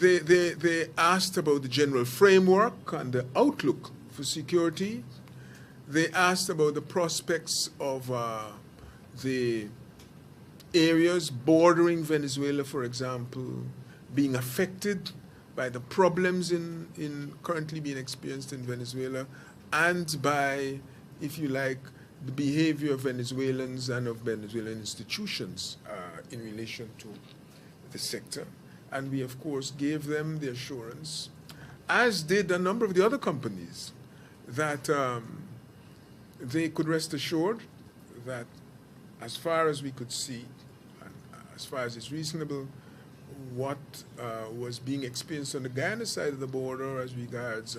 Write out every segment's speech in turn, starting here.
They asked about the general framework and the outlook for security. They asked about the prospects of the areas bordering Venezuela, for example, being affected by the problems currently being experienced in Venezuela, and by, if you like, the behavior of Venezuelans and of Venezuelan institutions in relation to the sector. And we, of course, gave them the assurance, as did a number of the other companies, that they could rest assured that as far as we could see, and as far as it's reasonable, what was being experienced on the Guyana side of the border as regards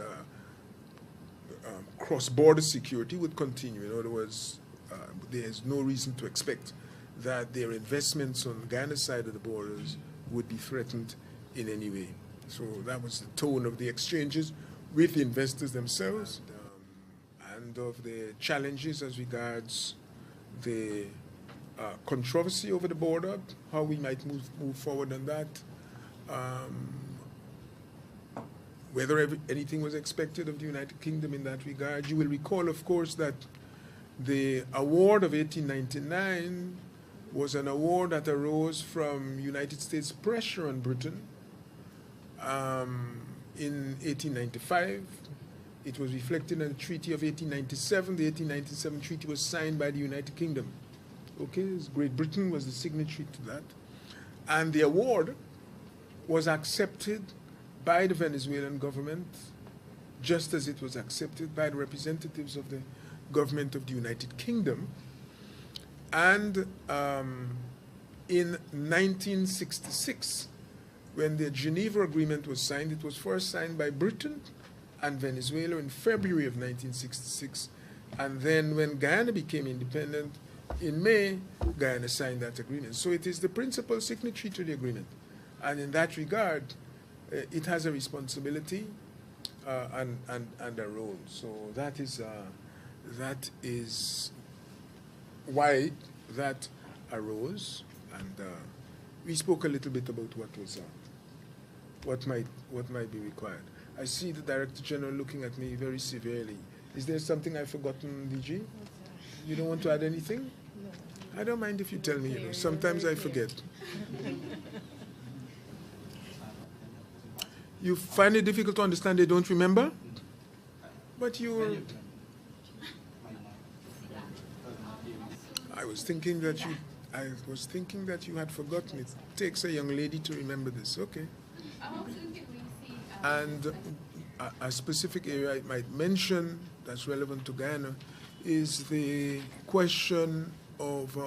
cross-border security would continue. In other words, there's no reason to expect that their investments on the Guyana side of the borders would be threatened in any way. So that was the tone of the exchanges with the investors themselves, and of the challenges as regards the controversy over the border, how we might move forward on that, whether anything was expected of the United Kingdom in that regard. You will recall, of course, that the award of 1899 was an award that arose from United States pressure on Britain. In 1895, it was reflected in the Treaty of 1897. The 1897 treaty was signed by the United Kingdom. Okay, Great Britain was the signatory to that. And the award was accepted by the Venezuelan government, just as it was accepted by the representatives of the government of the United Kingdom. And in 1966, when the Geneva Agreement was signed, it was first signed by Britain and Venezuela in February of 1966. And then when Guyana became independent, in May, Guyana signed that agreement. So it is the principal signatory to the agreement. And in that regard, it has a responsibility and a role. So that is why that arose. And we spoke a little bit about what might be required. I see the Director General looking at me very severely. Is there something I've forgotten, DG? You don't want to add anything? I don't mind if you tell me. Sometimes I forget. You find it difficult to understand they don't remember? But I was thinking that you had forgotten. It takes a young lady to remember this. Okay. And a specific area I might mention that's relevant to Guyana is the question of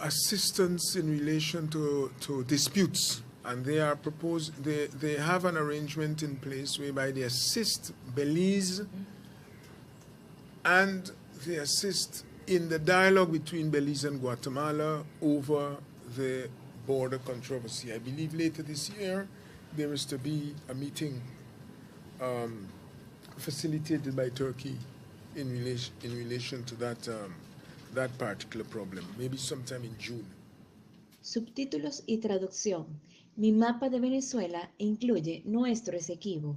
assistance in relation to disputes. And they have an arrangement in place whereby they assist Belize and they assist in the dialogue between Belize and Guatemala over the border controversy. I believe later this year there is to be a meeting facilitated by Turkey in relation to that particular problem, maybe sometime in June. Subtítulos y traducción. Mi mapa de Venezuela incluye nuestro esequibo.